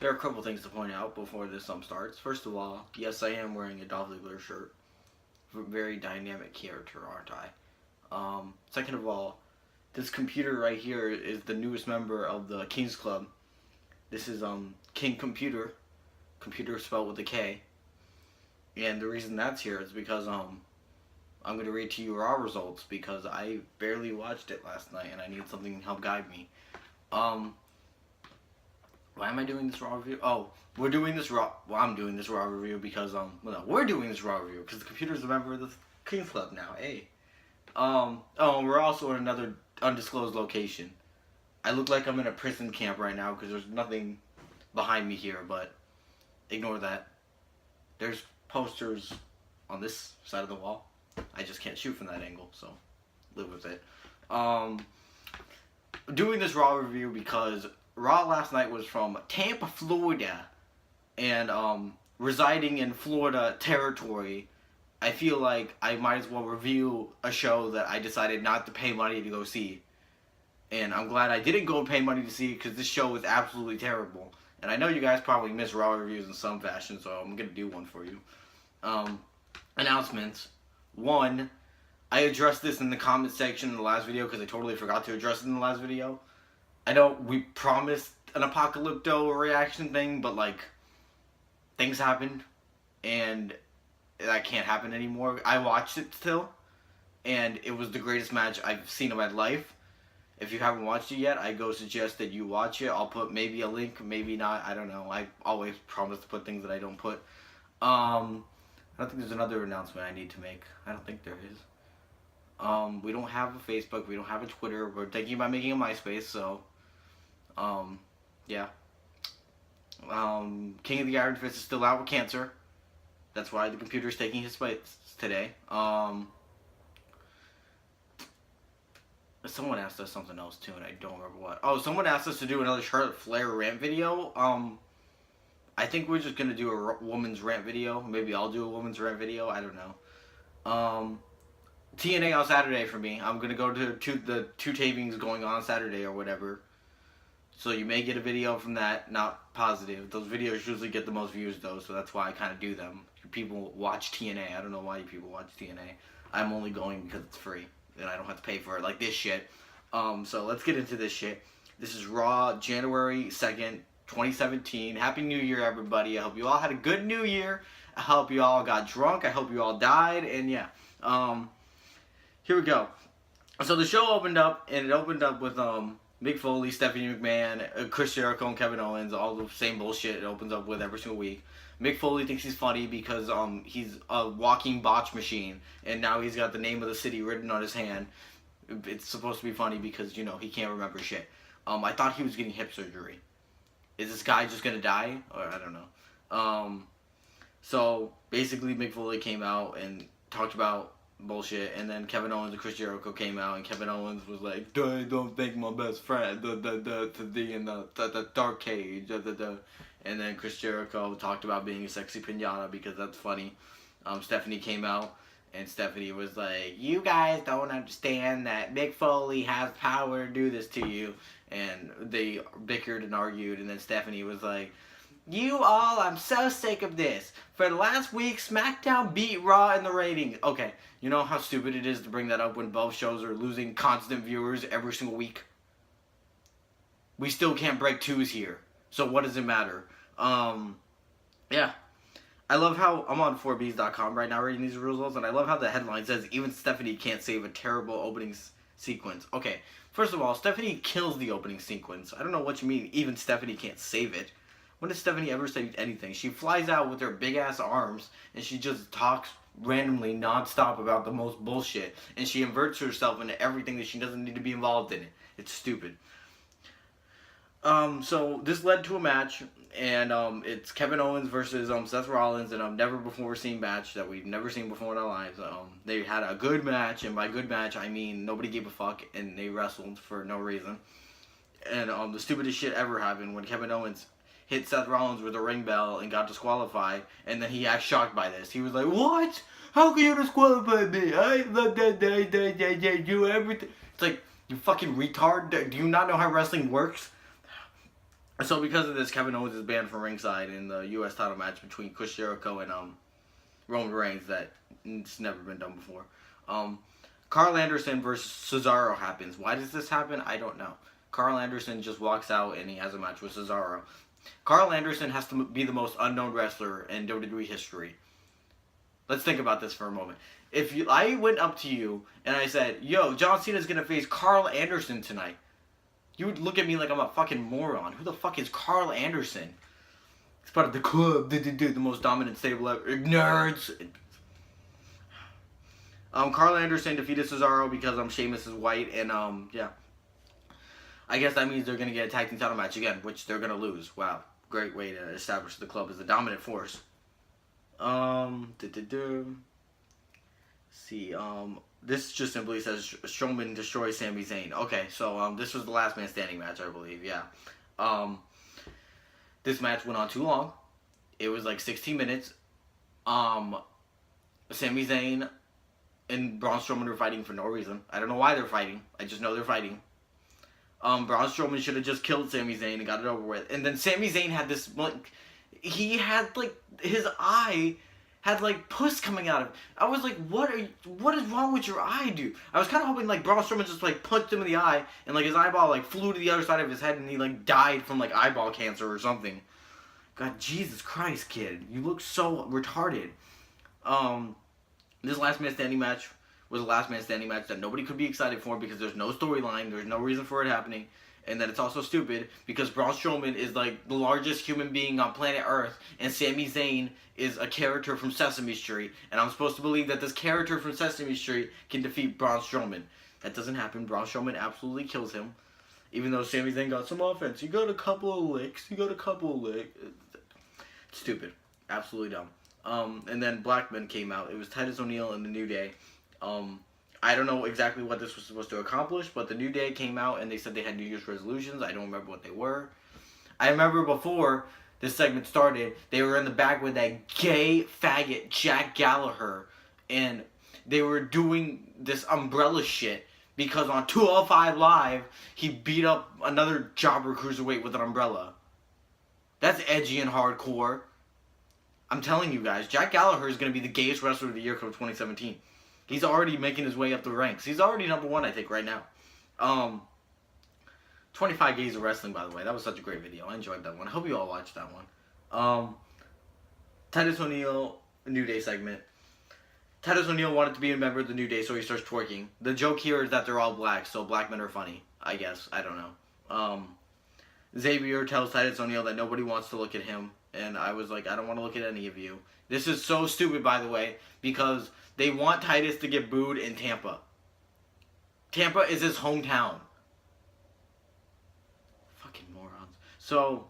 There are a couple things to point out before this starts. First of all, yes, I am wearing a Dolph Ziggler shirt. Very dynamic character, aren't I? Second of all, this computer right here is the newest member of the King's Club. This is King Computer. Computer spelled with a K. And the reason that's here is because I'm gonna read to you raw results because I barely watched it last night and I need something to help guide me. Um, why am I doing this raw review? Oh, we're doing this raw. Well, I'm doing this raw review because well, no, we're doing this raw review because the computer's a member of the King's Club now. Hey. Oh, we're also in another undisclosed location. I look like I'm in a prison camp right now because there's nothing behind me here, but ignore that. There's posters on this side of the wall. I just can't shoot from that angle, so live with it. Doing this Raw review because Raw last night was from Tampa, Florida, and residing in Florida territory, I feel like I might as well review a show that I decided not to pay money to go see. And I'm glad I didn't go pay money to see because this show was absolutely terrible. And I know you guys probably miss Raw reviews in some fashion, so I'm going to do one for you. Announcements. One, I addressed this in the comment section in the last video because I totally forgot to address it in the last video. I know we promised an apocalypto reaction thing, but like, things happened, and that can't happen anymore. I watched it still, and it was the greatest match I've seen in my life. If you haven't watched it yet, I go suggest that you watch it. I'll put maybe a link, maybe not. I don't know. I always promise to put things that I don't put. I don't think there's another announcement I need to make. I don't think there is. We don't have a Facebook. We don't have a Twitter. We're thinking about making a MySpace. So, yeah. King of the Iron Fist is still out with cancer. That's why the computer's taking his place today. Someone asked us something else too, and I don't remember what. Oh, someone asked us to do another Charlotte Flair rant video. I think we're just gonna do a woman's rant video. Maybe I'll do a woman's rant video. I don't know. TNA on Saturday for me. I'm gonna go to the two tapings going on Saturday or whatever. So you may get a video from that. Not positive. Those videos usually get the most views though, so that's why I kind of do them. People watch TNA. I don't know why you people watch TNA. I'm only going because it's free and I don't have to pay for it like this shit. So let's get into this shit. This is Raw, January 2nd, 2017. Happy New Year, everybody. I hope you all had a good New Year. I hope you all got drunk. I hope you all died. And yeah, here we go. So the show opened up, and it opened up with Mick Foley, Stephanie McMahon, Chris Jericho, and Kevin Owens. All the same bullshit it opens up with every single week. Mick Foley thinks he's funny because he's a walking botch machine, and now he's got the name of the city written on his hand. It's supposed to be funny because, you know, he can't remember shit. I thought he was getting hip surgery. Is this guy just gonna die? Or I don't know. So basically Mick Foley came out and talked about bullshit, and then Kevin Owens and Chris Jericho came out, and Kevin Owens was like, "Don't thank my best friend, in the dark cage, And then Chris Jericho talked about being a sexy pinata because that's funny. Stephanie came out, and Stephanie was like, "You guys don't understand that Mick Foley has power to do this to you." And they bickered and argued, and then Stephanie was like, "You all, I'm so sick of this. For the last week, SmackDown beat Raw in the ratings." Okay, you know how stupid it is to bring that up when both shows are losing constant viewers every single week? We still can't break twos here. So what does it matter? Yeah. I love how I'm on 4Bs.com right now reading these results, and I love how the headline says, "Even Stephanie can't save a terrible opening sequence." Okay, first of all, Stephanie kills the opening sequence. I don't know what you mean, even Stephanie can't save it. When does Stephanie ever say anything? She flies out with her big-ass arms, and she just talks randomly, non-stop about the most bullshit, and she inverts herself into everything that she doesn't need to be involved in it. It's stupid. So this led to a match, and it's Kevin Owens versus Seth Rollins in a never-before-seen match that we've never seen before in our lives. They had a good match, and by good match, I mean nobody gave a fuck, and they wrestled for no reason. And the stupidest shit ever happened when Kevin Owens hit Seth Rollins with a ring bell and got disqualified, and then he acts shocked by this. He was like, "What? How can you disqualify me? I do everything." It's like, you fucking retard. Do you not know how wrestling works? So because of this, Kevin Owens is banned from ringside in the U.S. title match between Chris Jericho and Roman Reigns that it's never been done before. Carl Anderson versus Cesaro happens. Why does this happen? I don't know. Carl Anderson just walks out and he has a match with Cesaro. Carl Anderson has to be the most unknown wrestler in WWE history. Let's think about this for a moment. If I went up to you and I said, yo, John Cena's going to face Carl Anderson tonight, you would look at me like I'm a fucking moron. Who the fuck is Carl Anderson? He's part of the club, the most dominant stable ever. Nerds. Carl Anderson defeated Cesaro because Sheamus is white, and yeah. I guess that means they're gonna get a tag team title match again, which they're gonna lose. Wow, great way to establish the club as a dominant force. See, this just simply says Strowman destroys Sami Zayn. Okay, so this was the last man standing match, I believe. Yeah. This match went on too long. It was like 16 minutes. Sami Zayn and Braun Strowman were fighting for no reason. I don't know why they're fighting. I just know they're fighting. Braun Strowman should have just killed Sami Zayn and got it over with. And then Sami Zayn had this, like, he had, like, his eye had, like, pus coming out of it. I was like, what is wrong with your eye, dude? I was kind of hoping, like, Braun Strowman just, like, punched him in the eye and, like, his eyeball, like, flew to the other side of his head and he, like, died from, like, eyeball cancer or something. God, Jesus Christ, kid. You look so retarded. This last man standing match was a last man standing match that nobody could be excited for because there's no storyline, there's no reason for it happening, and that it's also stupid because Braun Strowman is like the largest human being on planet Earth, and Sami Zayn is a character from Sesame Street, and I'm supposed to believe that this character from Sesame Street can defeat Braun Strowman. That doesn't happen. Braun Strowman absolutely kills him, even though Sami Zayn got some offense. He got a couple of licks. Stupid. Absolutely dumb. And then Blackman came out. It was Titus O'Neil and the New Day. I don't know exactly what this was supposed to accomplish, but the New Day came out and they said they had New Year's resolutions. I don't remember what they were. I remember before this segment started, they were in the back with that gay faggot Jack Gallagher, and they were doing this umbrella shit because on 205 Live, he beat up another jobber cruiserweight with an umbrella. That's edgy and hardcore. I'm telling you guys, Jack Gallagher is going to be the gayest wrestler of the year come 2017. He's already making his way up the ranks. He's already number one, I think, right now. 25 Gays of Wrestling, by the way. That was such a great video. I enjoyed that one. I hope you all watched that one. Titus O'Neil, New Day segment. Titus O'Neil wanted to be a member of the New Day, so he starts twerking. The joke here is that they're all black, so black men are funny, I guess. I don't know. Xavier tells Titus O'Neil that nobody wants to look at him. And I was like, I don't want to look at any of you. This is so stupid, by the way, because they want Titus to get booed in Tampa. Tampa is his hometown. Fucking morons. So,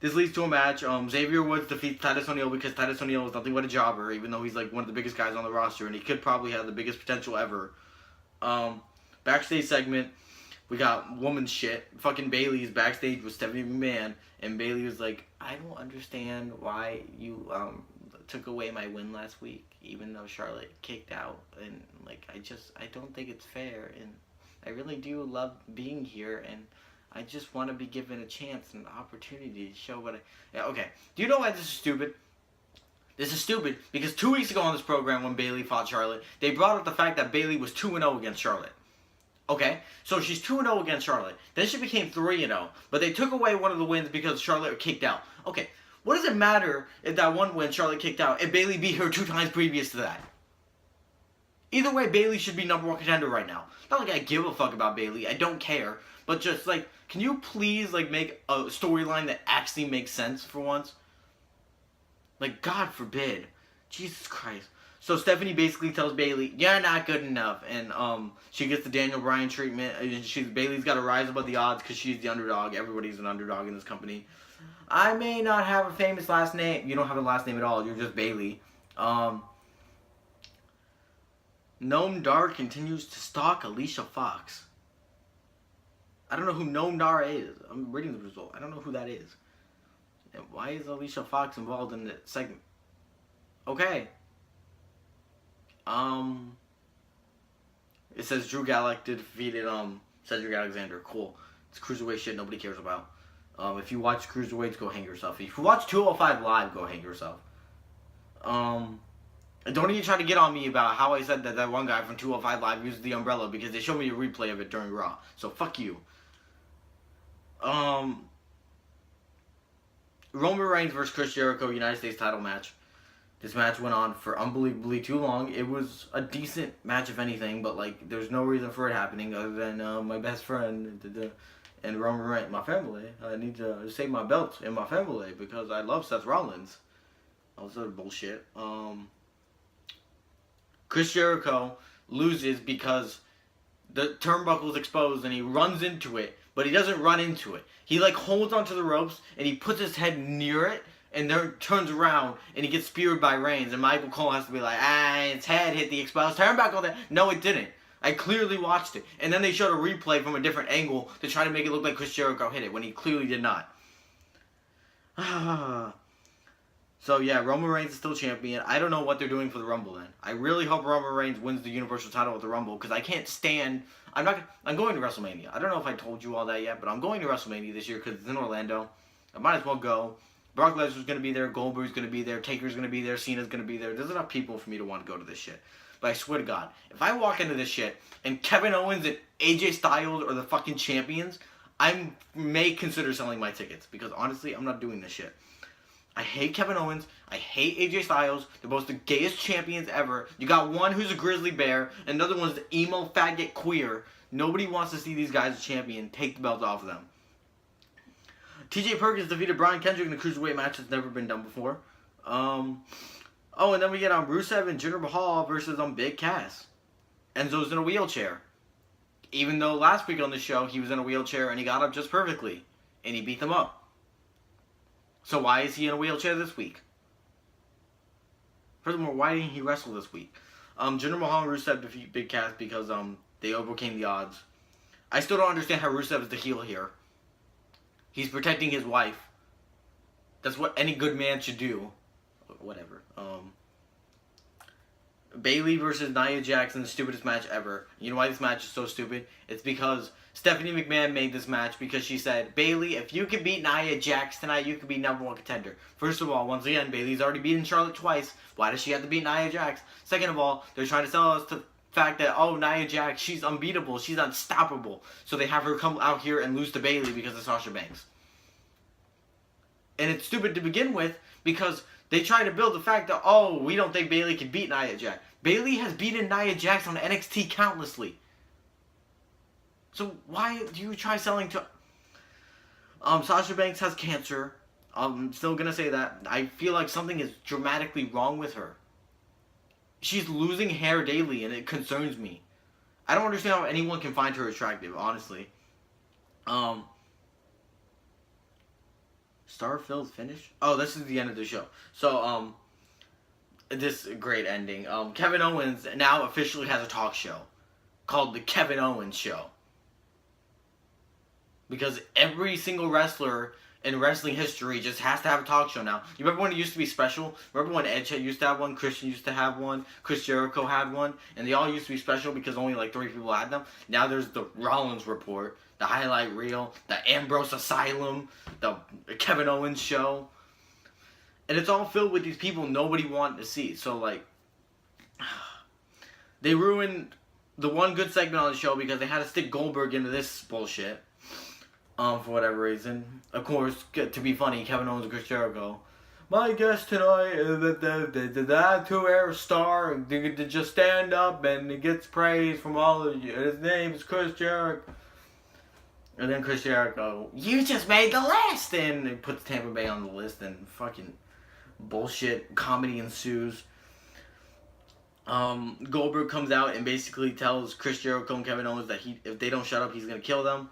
this leads to a match. Xavier Woods defeats Titus O'Neil because Titus O'Neil is nothing but a jobber, even though he's like one of the biggest guys on the roster, and he could probably have the biggest potential ever. Backstage segment. We got woman shit. Fucking Bayley's backstage with Stephanie McMahon, and Bayley was like, I don't understand why you took away my win last week, even though Charlotte kicked out, and like I don't think it's fair, and I really do love being here, and I just want to be given a chance and an opportunity to show what I... Yeah, okay. Do you know why this is stupid? This is stupid because 2 weeks ago on this program when Bayley fought Charlotte, they brought up the fact that Bayley was 2-0 against Charlotte. Okay, so she's 2-0 against Charlotte. Then she became 3-0, but they took away one of the wins because Charlotte kicked out. Okay, what does it matter if that one win Charlotte kicked out if Bayley beat her 2 times previous to that? Either way, Bayley should be number 1 contender right now. Not like I give a fuck about Bayley. I don't care. But just like, can you please like make a storyline that actually makes sense for once? Like, God forbid. Jesus Christ. So Stephanie basically tells Bayley, you're not good enough, and she gets the Daniel Bryan treatment. Bayley's got to rise above the odds because she's the underdog. Everybody's an underdog in this company. I may not have a famous last name. You don't have a last name at all. You're just Bayley. Noam Dar continues to stalk Alicia Fox. I don't know who Noam Dar is. I'm reading the result. I don't know who that is. And why is Alicia Fox involved in the segment? Okay. It says Drew Gulak defeated Cedric Alexander. Cool. It's cruiserweight shit nobody cares about. If you watch Cruiserweights, go hang yourself. If you watch 205 Live, go hang yourself. And don't even try to get on me about how I said that one guy from 205 Live used the umbrella, because they showed me a replay of it during Raw. So fuck you. Roman Reigns versus Chris Jericho United States title match. This match went on for unbelievably too long. It was a decent match, if anything, but like there's no reason for it happening other than my best friend and Roman Reigns, my family. I need to save my belt and my family because I love Seth Rollins. All this other bullshit. Chris Jericho loses because the turnbuckle is exposed and he runs into it, but he doesn't run into it. He like holds onto the ropes and he puts his head near it and then turns around and he gets speared by Reigns, and Michael Cole has to be like, its head hit the exposed turnbuckle there. No, it didn't. I clearly watched it. And then they showed a replay from a different angle to try to make it look like Chris Jericho hit it when he clearly did not. So yeah, Roman Reigns is still champion. I don't know what they're doing for the Rumble then. I really hope Roman Reigns wins the Universal title at the Rumble, because I can't stand... I'm going to WrestleMania. I don't know if I told you all that yet, but I'm going to WrestleMania this year because it's in Orlando. I might as well go. Brock Lesnar's going to be there. Goldberg's going to be there. Taker's going to be there. Cena's going to be there. There's enough people for me to want to go to this shit. But I swear to God, if I walk into this shit and Kevin Owens and AJ Styles are the fucking champions, I may consider selling my tickets, because honestly, I'm not doing this shit. I hate Kevin Owens. I hate AJ Styles. They're both the gayest champions ever. You got one who's a grizzly bear, and another one's the emo faggot queer. Nobody wants to see these guys as champion. Take the belt off of them. TJ Perkins defeated Brian Kendrick in a cruiserweight match that's never been done before. And then we get Rusev and Jinder Mahal versus Big Cass. Enzo's in a wheelchair. Even though last week on the show he was in a wheelchair and he got up just perfectly. And he beat them up. So why is he in a wheelchair this week? Furthermore, why didn't he wrestle this week? Jinder Mahal and Rusev defeat Big Cass because they overcame the odds. I still don't understand how Rusev is the heel here. He's protecting his wife. That's what any good man should do. Whatever. Bayley versus Nia Jax in the stupidest match ever. You know why this match is so stupid? It's because Stephanie McMahon made this match because she said, Bayley, if you can beat Nia Jax tonight, you can be #1 contender. First of all, once again, Bayley's already beaten Charlotte twice. Why does she have to beat Nia Jax? Second of all, they're trying to sell us to the fact that, Nia Jax, she's unbeatable, she's unstoppable. So they have her come out here and lose to Bayley because of Sasha Banks. And it's stupid to begin with because they try to build the fact that, we don't think Bayley can beat Nia Jax. Bayley has beaten Nia Jax on NXT countlessly. So why do you try selling to... Sasha Banks has cancer. I'm still going to say that. I feel like something is dramatically wrong with her. She's losing hair daily, and it concerns me. I don't understand how anyone can find her attractive, honestly. Starfield's finish? Oh, this is the end of the show. So, this great ending. Kevin Owens now officially has a talk show called The Kevin Owens Show. Because every single wrestler in wrestling history just has to have a talk show now. You remember when it used to be special? Remember when Edge used to have one, Christian used to have one, Chris Jericho had one, and they all used to be special because only like 3 people had them? Now there's the Rollins Report, the Highlight Reel, the Ambrose Asylum, the Kevin Owens Show. And it's all filled with these people nobody wanted to see. So, like, they ruined the one good segment on the show because they had to stick Goldberg into this bullshit. For whatever reason. Of course, to be funny, Kevin Owens and Chris Jericho. My guest tonight is the to-air star to just stand up and he gets praise from all of you. His name is Chris Jericho. And then Chris Jericho, you just made the list! And he puts Tampa Bay on the list and fucking bullshit comedy ensues. Goldberg comes out and basically tells Chris Jericho and Kevin Owens that if they don't shut up, he's gonna kill them.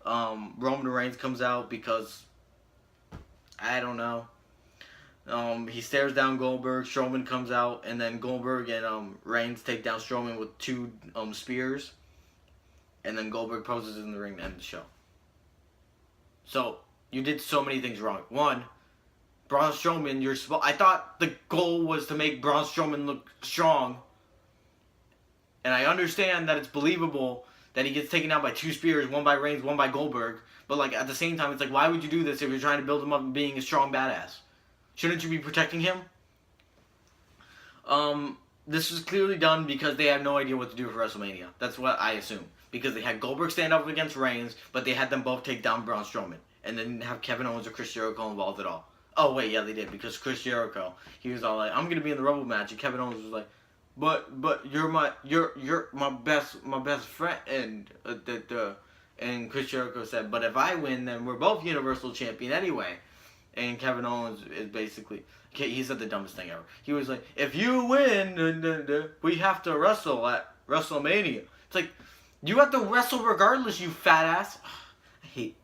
Roman Reigns comes out because I don't know. He stares down Goldberg. Strowman comes out, and then Goldberg and Reigns take down Strowman with 2 spears, and then Goldberg poses in the ring to end the show. So you did so many things wrong. One, Braun Strowman. I thought the goal was to make Braun Strowman look strong, and I understand that it's believable that he gets taken out by 2 spears, one by Reigns, one by Goldberg. But like at the same time, it's like, why would you do this if you're trying to build him up being a strong badass? Shouldn't you be protecting him? This was clearly done because they had no idea what to do for WrestleMania. That's what I assume. Because they had Goldberg stand up against Reigns, but they had them both take down Braun Strowman. And they didn't have Kevin Owens or Chris Jericho involved at all. Oh, wait, yeah, they did. Because Chris Jericho, he was all like, I'm going to be in the Rumble match. And Kevin Owens was like, but you're my best friend. And Chris Jericho said, but if I win, then we're both Universal Champion anyway. And Kevin Owens is basically, he said the dumbest thing ever. He was like, if you win, we have to wrestle at WrestleMania. It's like, you have to wrestle regardless, you fat ass. I hate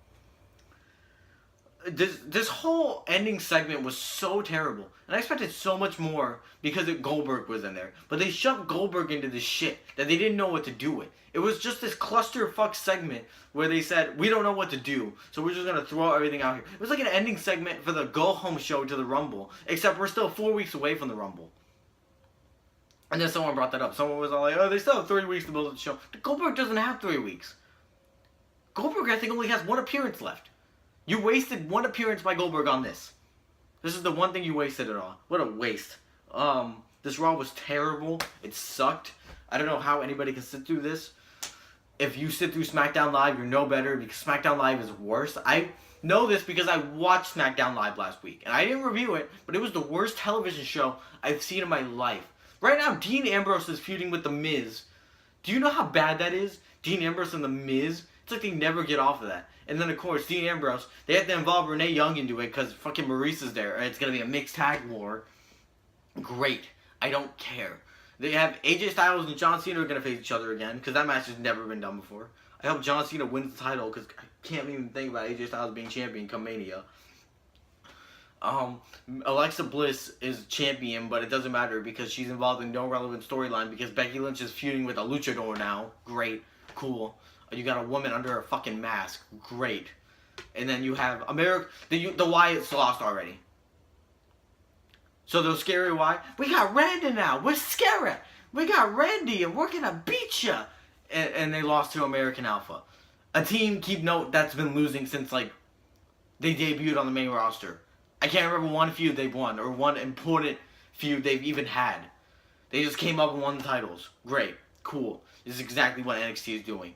this whole ending segment was so terrible. And I expected so much more because Goldberg was in there. But they shoved Goldberg into this shit that they didn't know what to do with. It was just this clusterfuck segment where they said, we don't know what to do, so we're just going to throw everything out here. It was like an ending segment for the go-home show to the Rumble, except we're still 4 weeks away from the Rumble. And then someone brought that up. Someone was all like, oh, they still have 3 weeks to build up the show. Goldberg doesn't have 3 weeks. Goldberg, I think, only has 1 appearance left. You wasted 1 appearance by Goldberg on this. This is the one thing you wasted it on. What a waste. This Raw was terrible. It sucked. I don't know how anybody can sit through this. If you sit through SmackDown Live, you're no better because SmackDown Live is worse. I know this because I watched SmackDown Live last week. And I didn't review it, but it was the worst television show I've seen in my life. Right now, Dean Ambrose is feuding with The Miz. Do you know how bad that is? Dean Ambrose and The Miz? It's like they never get off of that. And then, of course, Dean Ambrose, they have to involve Renee Young into it because fucking Maurice is there. And it's going to be a mixed tag war. Great. I don't care. They have AJ Styles and John Cena are going to face each other again because that match has never been done before. I hope John Cena wins the title because I can't even think about AJ Styles being champion come Mania. Alexa Bliss is champion, but it doesn't matter because she's involved in no relevant storyline because Becky Lynch is feuding with a luchador now. Great. Cool. You got a woman under a fucking mask. Great. And then you have the Wyatts lost already. So those scary Wyatt, we got Randy now. We're scary. We got Randy and we're gonna beat ya. And they lost to American Alpha. A team, keep note, that's been losing since like they debuted on the main roster. I can't remember one feud they've won or one important feud they've even had. They just came up and won the titles. Great. Cool. This is exactly what NXT is doing.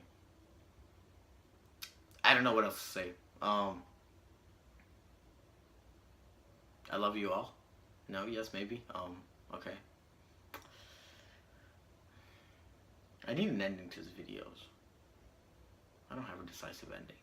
I don't know what else to say. I love you all. No, yes, maybe. Okay. I need an ending to these videos. I don't have a decisive ending.